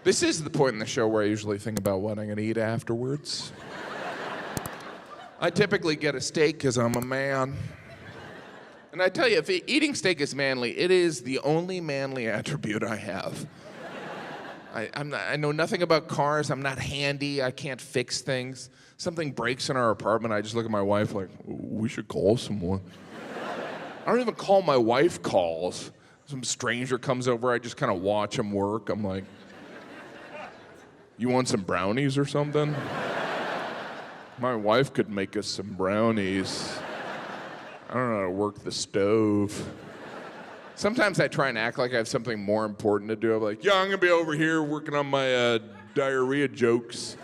This is the point in the show where I usually think about what I'm gonna eat afterwards. I typically get a steak because I'm a man. And I tell you, if eating steak is manly, it is the only manly attribute I have. I know nothing about cars. I'm not handy. I can't fix things. Something breaks in our apartment. I just look at my wife like, we should call someone. I don't even call. My wife calls. Some stranger comes over. I just kind of watch him work. I'm like, you want some brownies or something? My wife could make us some brownies. I don't know how to work the stove. Sometimes I try and act like I have something more important to do. I'm like, yeah, I'm gonna be over here working on my diarrhea jokes.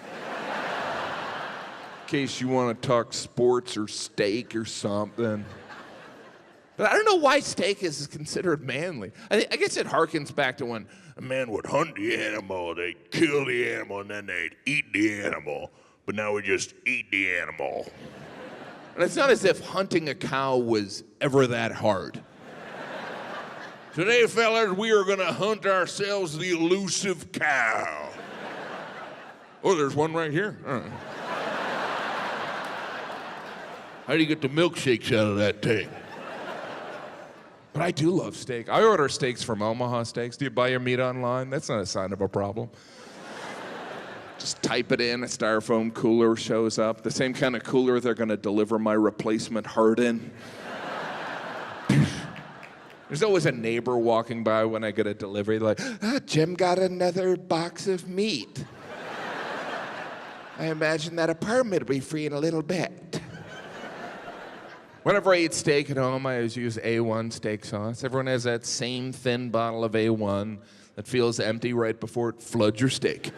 In case you want to talk sports or steak or something. But I don't know why steak is considered manly. I guess it harkens back to when a man would hunt the animal, they'd kill the animal, and then they'd eat the animal. But now we just eat the animal. And it's not as if hunting a cow was ever that hard. Today, fellas, we are gonna hunt ourselves the elusive cow. Oh, there's one right here. All right. How do you get the milkshakes out of that thing? But I do love steak. I order steaks from Omaha Steaks. Do you buy your meat online? That's not a sign of a problem. Just type it in, a styrofoam cooler shows up. The same kind of cooler they're gonna deliver my replacement heart in. There's always a neighbor walking by when I get a delivery like, Jim got another box of meat. I imagine that apartment will be free in a little bit. Whenever I eat steak at home, I always use A1 steak sauce. Everyone has that same thin bottle of A1 that feels empty right before it floods your steak.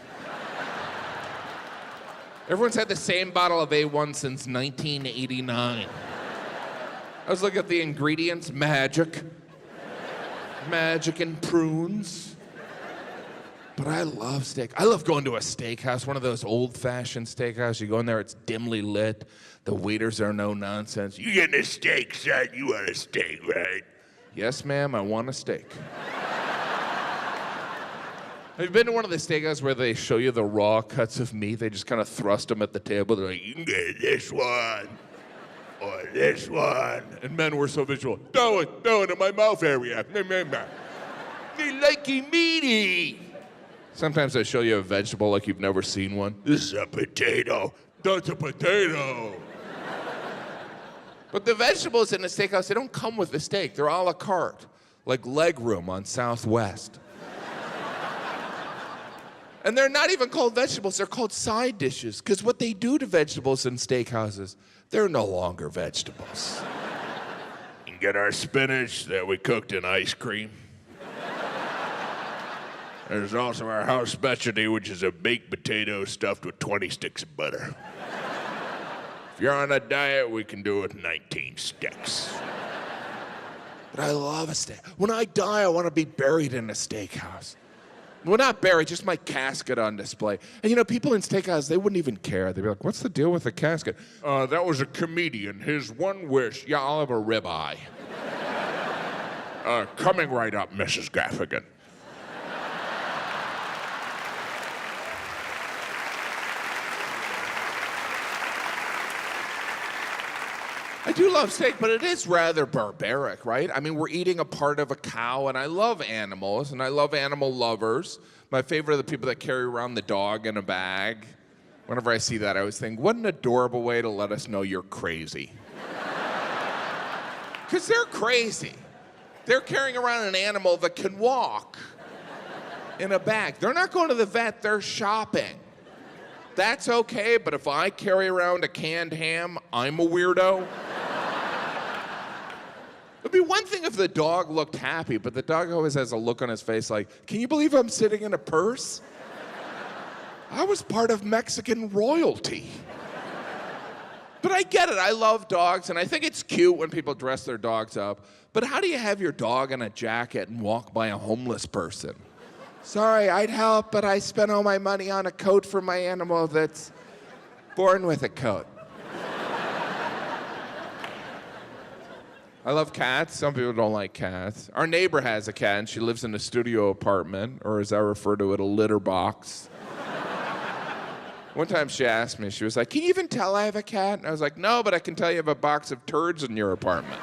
Everyone's had the same bottle of A1 since 1989. I was looking at the ingredients, magic and prunes. But I love steak. I love going to a steakhouse, one of those old-fashioned steakhouses. You go in there, it's dimly lit. The waiters are no nonsense. You getting a steak, son? You want a steak, right? Yes, ma'am, I want a steak. Have you been to one of the steakhouses where they show you the raw cuts of meat? They just kind of thrust them at the table. They're like, you can get this one. Or this one. And men were so visual. Throw it in my mouth area. Me likey meaty. Sometimes they show you a vegetable like you've never seen one. This is a potato. That's a potato. But the vegetables in the steakhouse, they don't come with the steak. They're a la carte, like leg room on Southwest. And they're not even called vegetables, they're called side dishes. Because what they do to vegetables in steakhouses, they're no longer vegetables. You can get our spinach that we cooked in ice cream. There's also our house specialty, which is a baked potato stuffed with 20 sticks of butter. If you're on a diet, we can do it with 19 sticks. But I love a steak. When I die, I want to be buried in a steakhouse. Well, not buried, just my casket on display. And you know, people in steakhouses, they wouldn't even care. They'd be like, what's the deal with the casket? That was a comedian. His one wish, yeah, I'll have a ribeye. Coming right up, Mrs. Gaffigan. I do love steak, but it is rather barbaric, right? I mean, we're eating a part of a cow, and I love animals, and I love animal lovers. My favorite are the people that carry around the dog in a bag. Whenever I see that, I always think, what an adorable way to let us know you're crazy. Because they're crazy. They're carrying around an animal that can walk in a bag. They're not going to the vet, they're shopping. That's okay, but if I carry around a canned ham, I'm a weirdo. It'd be one thing if the dog looked happy, but the dog always has a look on his face like, can you believe I'm sitting in a purse? I was part of Mexican royalty. But I get it, I love dogs, and I think it's cute when people dress their dogs up, but how do you have your dog in a jacket and walk by a homeless person? Sorry, I'd help, but I spent all my money on a coat for my animal that's born with a coat. I love cats. Some people don't like cats. Our neighbor has a cat, and she lives in a studio apartment, or as I refer to it, a litter box. One time she asked me, she was like, "Can you even tell I have a cat?" And I was like, "No, but I can tell you have a box of turds in your apartment."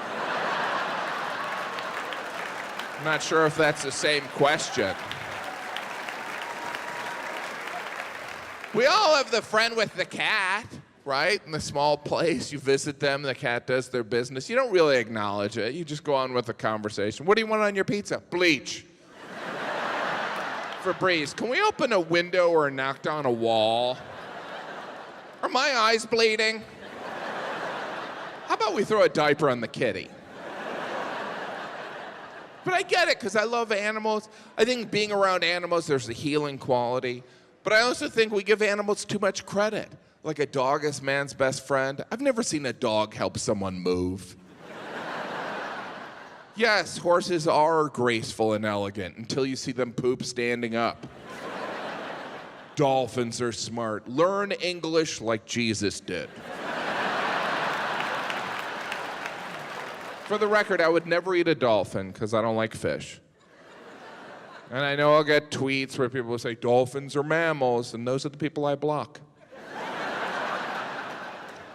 I'm not sure if that's the same question. We all have the friend with the cat, right? In the small place, you visit them, the cat does their business. You don't really acknowledge it. You just go on with the conversation. What do you want on your pizza? Bleach. Febreze, can we open a window or knock down a wall? Are my eyes bleeding? How about we throw a diaper on the kitty? But I get it, because I love animals. I think being around animals, there's a healing quality. But I also think we give animals too much credit. Like a dog is man's best friend. I've never seen a dog help someone move. Yes, horses are graceful and elegant until you see them poop standing up. Dolphins are smart. Learn English like Jesus did. For the record, I would never eat a dolphin because I don't like fish. And I know I'll get tweets where people will say, dolphins are mammals, and those are the people I block.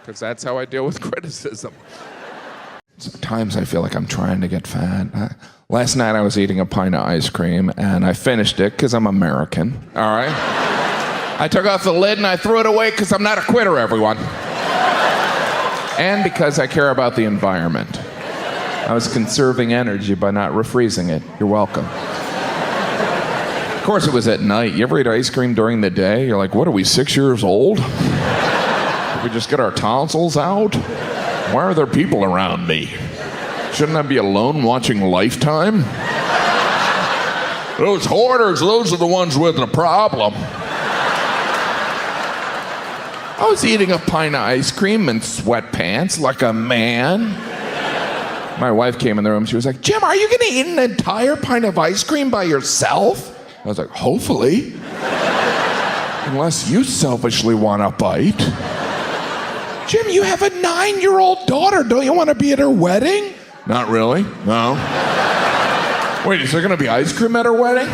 Because that's how I deal with criticism. Sometimes I feel like I'm trying to get fat. Last night I was eating a pint of ice cream, and I finished it because I'm American, all right? I took off the lid and I threw it away because I'm not a quitter, everyone. And because I care about the environment. I was conserving energy by not refreezing it. You're welcome. Of course, it was at night. You ever eat ice cream during the day? You're like, what are we, 6 years old? Did we just get our tonsils out? Why are there people around me? Shouldn't I be alone watching Lifetime? Those hoarders, those are the ones with the problem. I was eating a pint of ice cream in sweatpants like a man. My wife came in the room. She was like, Jim, are you going to eat an entire pint of ice cream by yourself? I was like, hopefully. Unless you selfishly want a bite. Jim, you have a 9-year-old daughter. Don't you want to be at her wedding? Not really, no. Wait, is there going to be ice cream at her wedding?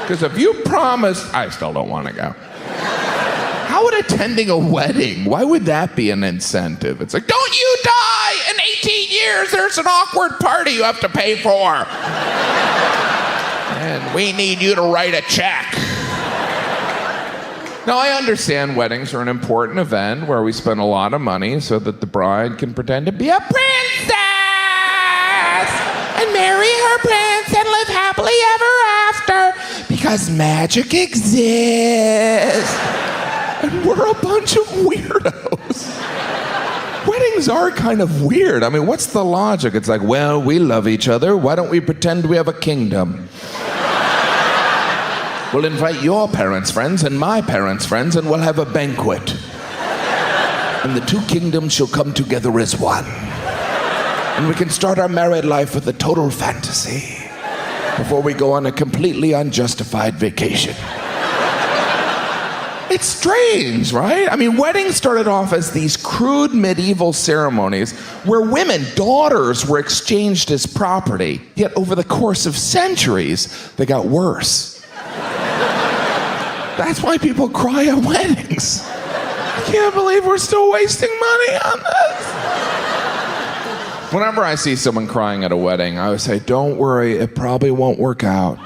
Because if you promise, I still don't want to go. How would attending a wedding, why would that be an incentive? It's like, don't you die! In 18 years, there's an awkward party you have to pay for. And we need you to write a check. Now, I understand weddings are an important event where we spend a lot of money so that the bride can pretend to be a princess and marry her prince and live happily ever after because magic exists. And we're a bunch of weirdos. Weddings are kind of weird. I mean, what's the logic? It's like, well, we love each other. Why don't we pretend we have a kingdom? We'll invite your parents' friends and my parents' friends, and we'll have a banquet. And the two kingdoms shall come together as one. And we can start our married life with a total fantasy before we go on a completely unjustified vacation. It's strange, right? I mean, weddings started off as these crude medieval ceremonies where women, daughters, were exchanged as property. Yet over the course of centuries, they got worse. That's why people cry at weddings. I can't believe we're still wasting money on this. Whenever I see someone crying at a wedding, I would say, don't worry, it probably won't work out.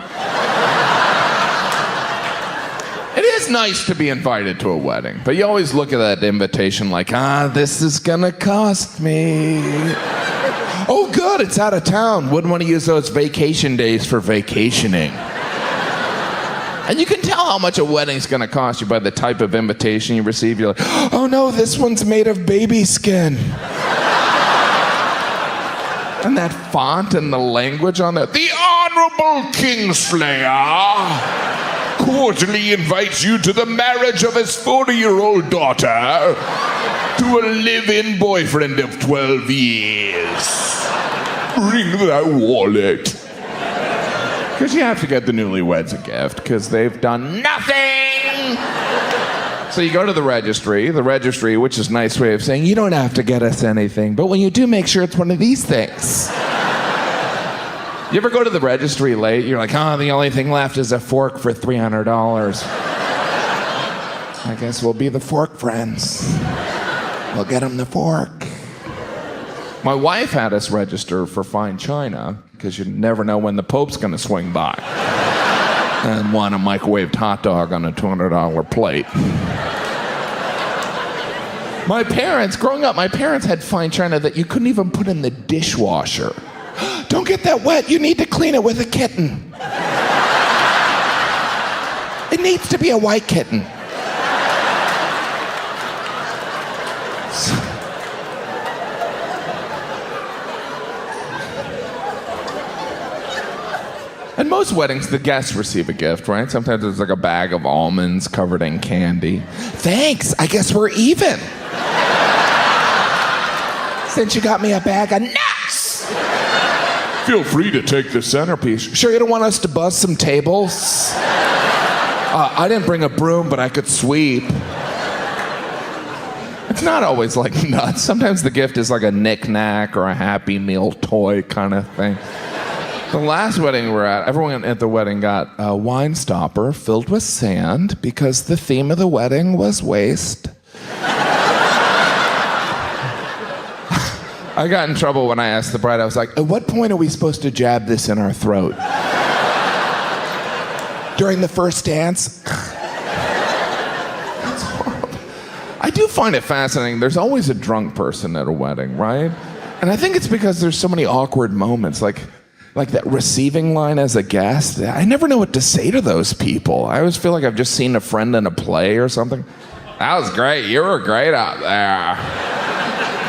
It is nice to be invited to a wedding, but you always look at that invitation like, this is gonna cost me. Oh, good, it's out of town. Wouldn't want to use those vacation days for vacationing. And you can tell how much a wedding's gonna cost you by the type of invitation you receive. You're like, oh no, this one's made of baby skin. And that font and the language on it. The Honorable Kingslayer cordially invites you to the marriage of his 40-year-old daughter to a live-in boyfriend of 12 years. Bring that wallet. Because you have to get the newlyweds a gift, because they've done nothing So you go to the registry, which is a nice way of saying, you don't have to get us anything, but when you do, make sure it's one of these things. You ever go to the registry late? You're like, oh, the only thing left is a fork for $300. I guess we'll be the fork friends. We'll get them the fork. My wife had us register for fine china, because you never know when the Pope's going to swing by and want a microwaved hot dog on a $200 plate. Growing up, my parents had fine china that you couldn't even put in the dishwasher. Don't get that wet. You need to clean it with a kitten. It needs to be a white kitten. At most weddings, the guests receive a gift, right? Sometimes it's like a bag of almonds covered in candy. Thanks, I guess we're even. Since you got me a bag of nuts. Feel free to take the centerpiece. Sure you don't want us to buzz some tables? I didn't bring a broom, but I could sweep. It's not always like nuts. Sometimes the gift is like a knick-knack or a Happy Meal toy kind of thing. The last wedding we were at, everyone at the wedding got a wine stopper filled with sand because the theme of the wedding was waste. I got in trouble when I asked the bride. I was like, at what point are we supposed to jab this in our throat? During the first dance? That's horrible. I do find it fascinating. There's always a drunk person at a wedding, right? And I think it's because there's so many awkward moments, like that receiving line as a guest. I never know what to say to those people. I always feel like I've just seen a friend in a play or something. That was great. You were great out there.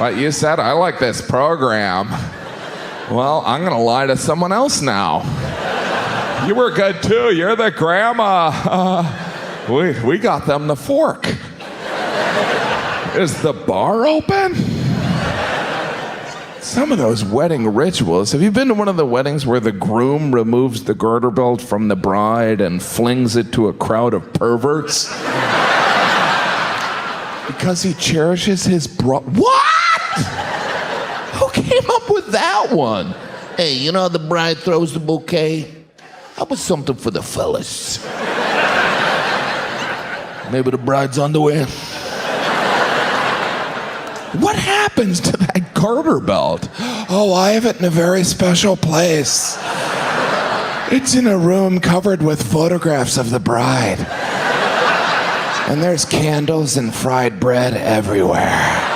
What you said, I like this program. Well, I'm going to lie to someone else now. You were good too. You're the grandma. We got them the fork. Is the bar open? Some of those wedding rituals. Have you been to one of the weddings where the groom removes the garter belt from the bride and flings it to a crowd of perverts? Because he cherishes his What? Who came up with that one? Hey, you know how the bride throws the bouquet? That was something for the fellas. Maybe the bride's underwear. What happens to that garter belt? Oh, I have it in a very special place. It's in a room covered with photographs of the bride. And there's candles and fried bread everywhere.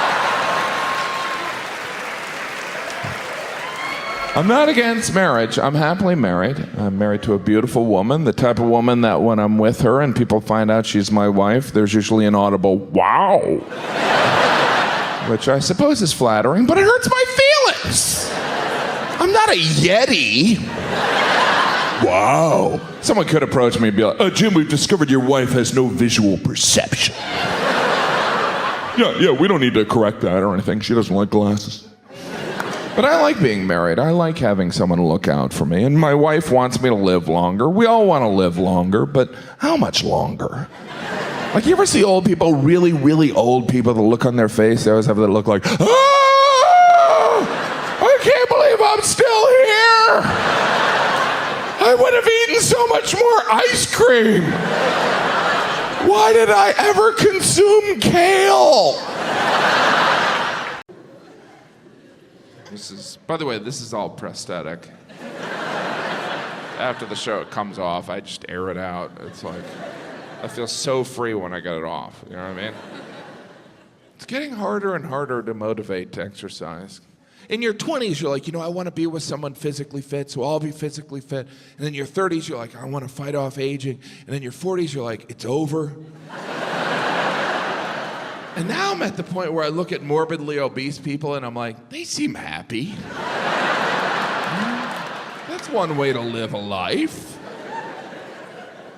I'm not against marriage. I'm happily married. I'm married to a beautiful woman, the type of woman that when I'm with her and people find out she's my wife, there's usually an audible, wow. Which I suppose is flattering, but it hurts my feelings. I'm not a Yeti. Wow. Someone could approach me and be like, Jim, we've discovered your wife has no visual perception. Yeah, we don't need to correct that or anything. She doesn't like glasses. But I like being married. I like having someone to look out for me. And my wife wants me to live longer. We all want to live longer, but how much longer? Like, you ever see old people, really, really old people, the look on their face, they always have that look like, oh, I can't believe I'm still here. I would have eaten so much more ice cream. Why did I ever consume kale? By the way, this is all prosthetic. After the show, it comes off. I just air it out. It's like, I feel so free when I get it off. You know what I mean? It's getting harder and harder to motivate to exercise. In your 20s, you're like, I want to be with someone physically fit, so I'll be physically fit. And then your 30s, you're like, I want to fight off aging. And then your 40s, you're like, it's over. And now I'm at the point where I look at morbidly obese people and I'm like, they seem happy. That's one way to live a life.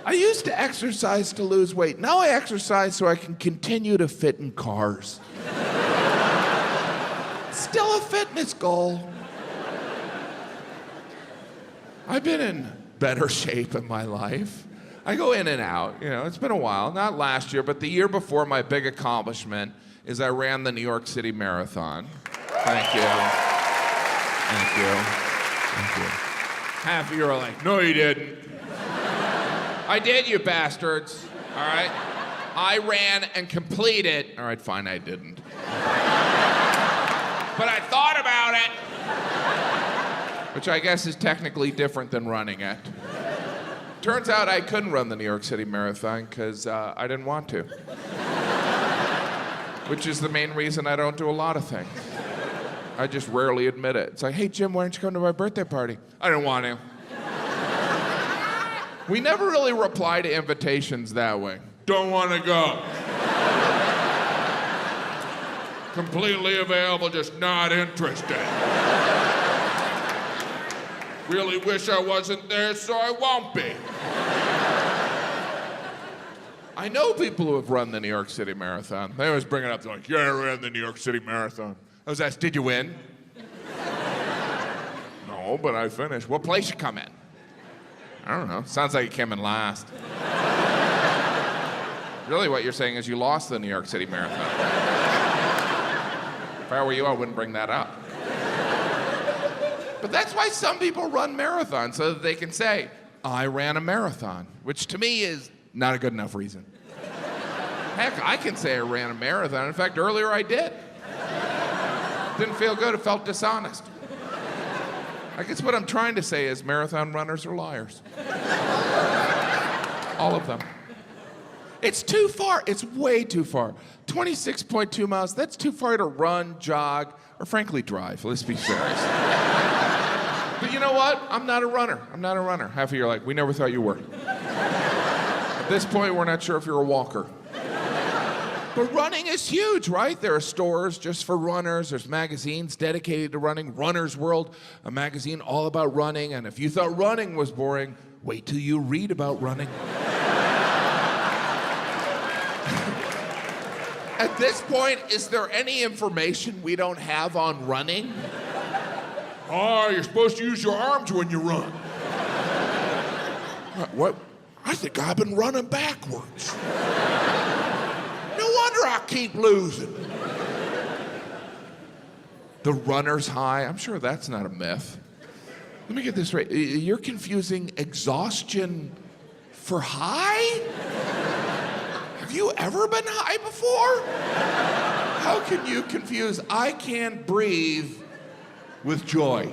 I used to exercise to lose weight. Now I exercise so I can continue to fit in cars. Still a fitness goal. I've been in better shape in my life. I go in and out. You know, it's been a while. Not last year, but the year before, my big accomplishment is I ran the New York City Marathon. Thank you. Thank you. Thank you. Half of you are like, no, you didn't. I did, you bastards. All right? I ran and completed. All right, fine, I didn't. But I thought about it. Which I guess is technically different than running it. Turns out I couldn't run the New York City Marathon because I didn't want to. Which is the main reason I don't do a lot of things. I just rarely admit it. It's like, hey, Jim, why don't you come to my birthday party? I didn't want to. We never really reply to invitations that way. Don't want to go. Completely available, just not interested. Really wish I wasn't there, so I won't be. I know people who have run the New York City Marathon. They always bring it up. They're like, yeah, I ran the New York City Marathon. I was asked, did you win? No, but I finished. What place you come in? I don't know. Sounds like you came in last. Really, what you're saying is you lost the New York City Marathon. If I were you, I wouldn't bring that up. But that's why some people run marathons, so that they can say, I ran a marathon, which to me is not a good enough reason. Heck, I can say I ran a marathon. In fact, earlier I did. Didn't feel good, it felt dishonest. I guess what I'm trying to say is marathon runners are liars. All of them. It's too far, it's way too far. 26.2 miles, that's too far to run, jog, or frankly drive, let's be serious. But you know what? I'm not a runner. Half of you are like, we never thought you were. At this point, we're not sure if you're a walker. But running is huge, right? There are stores just for runners. There's magazines dedicated to running. Runner's World, a magazine all about running. And if you thought running was boring, wait till you read about running. At this point, is there any information we don't have on running? Oh, you're supposed to use your arms when you run. What? I think I've been running backwards. No wonder I keep losing. The runner's high, I'm sure that's not a myth. Let me get this right. You're confusing exhaustion for high? Have you ever been high before? How can you confuse I can't breathe with joy?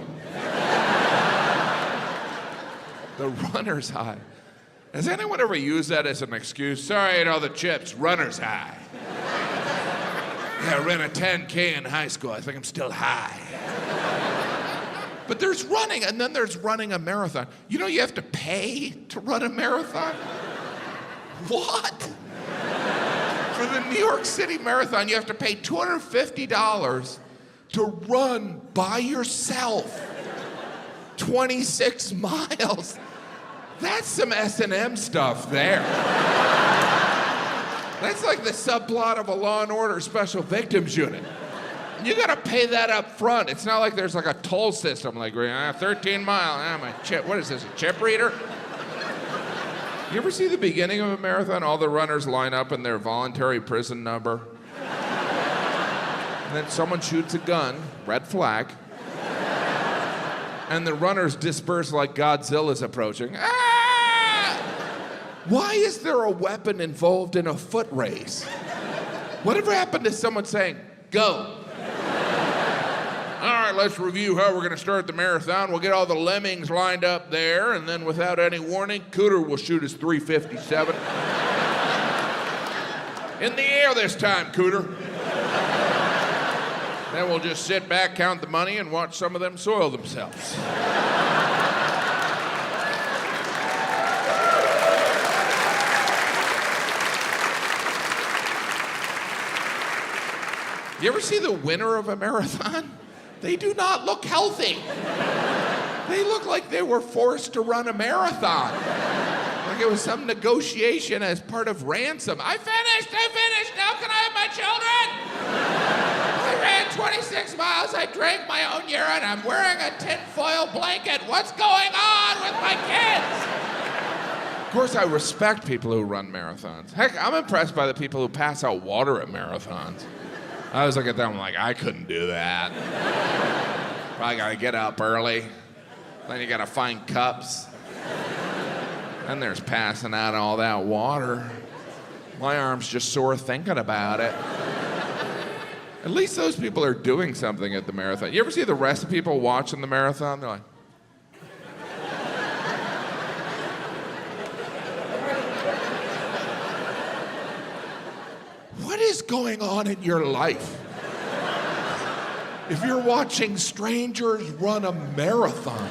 The runner's high. Has anyone ever used that as an excuse? Sorry, I ate all the chips, runner's high. Yeah, I ran a 10K in high school. I think I'm still high. But there's running, and then there's running a marathon. You know you have to pay to run a marathon? What? For the New York City Marathon, you have to pay $250 to run by yourself 26 miles. That's some S&M stuff there. That's like the subplot of a Law & Order Special Victims Unit. You gotta pay that up front. It's not like there's like a toll system, like 13 mile, my chip, what is this, a chip reader? You ever see the beginning of a marathon? All the runners line up in their voluntary prison number. And then someone shoots a gun, red flag. And the runners disperse like Godzilla's approaching. Ah! Why is there a weapon involved in a foot race? Whatever happened to someone saying, go? All right, let's review how we're gonna start the marathon. We'll get all the lemmings lined up there, and then without any warning, Cooter will shoot his .357. In the air this time, Cooter. Then we'll just sit back, count the money, and watch some of them soil themselves. You ever see the winner of a marathon? They do not look healthy. They look like they were forced to run a marathon. Like it was some negotiation as part of ransom. I finished, now can I have my children? I ran 26 miles, I drank my own urine, I'm wearing a tinfoil blanket. What's going on with my kids? course, I respect people who run marathons. Heck, I'm impressed by the people who pass out water at marathons. I always look at them like, I couldn't do that. Probably gotta get up early. Then you gotta find cups. Then there's passing out all that water. My arm's just sore thinking about it. At least those people are doing something at the marathon. You ever see the rest of people watching the marathon? They're like, what is going on in your life? If you're watching strangers run a marathon.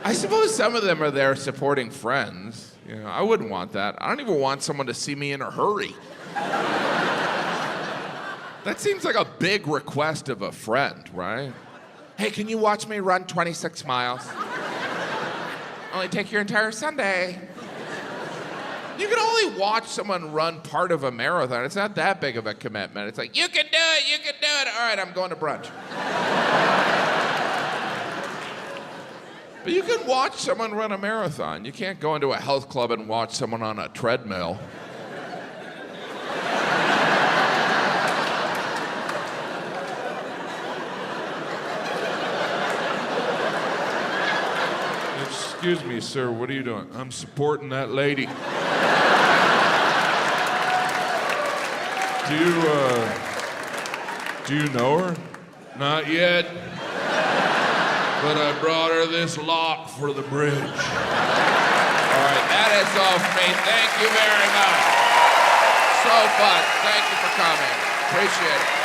I suppose some of them are there supporting friends. You know, I wouldn't want that. I don't even want someone to see me in a hurry. That seems like a big request of a friend, right? Hey, can you watch me run 26 miles? Only take your entire Sunday. You can only watch someone run part of a marathon. It's not that big of a commitment. It's like, you can do it, you can do it. All right, I'm going to brunch. But you can watch someone run a marathon. You can't go into a health club and watch someone on a treadmill. Excuse me, sir, what are you doing? I'm supporting that lady. Do you know her? Not yet. But I brought her this lock for the bridge. All right, that is all for me. Thank you very much. So fun. Thank you for coming. Appreciate it.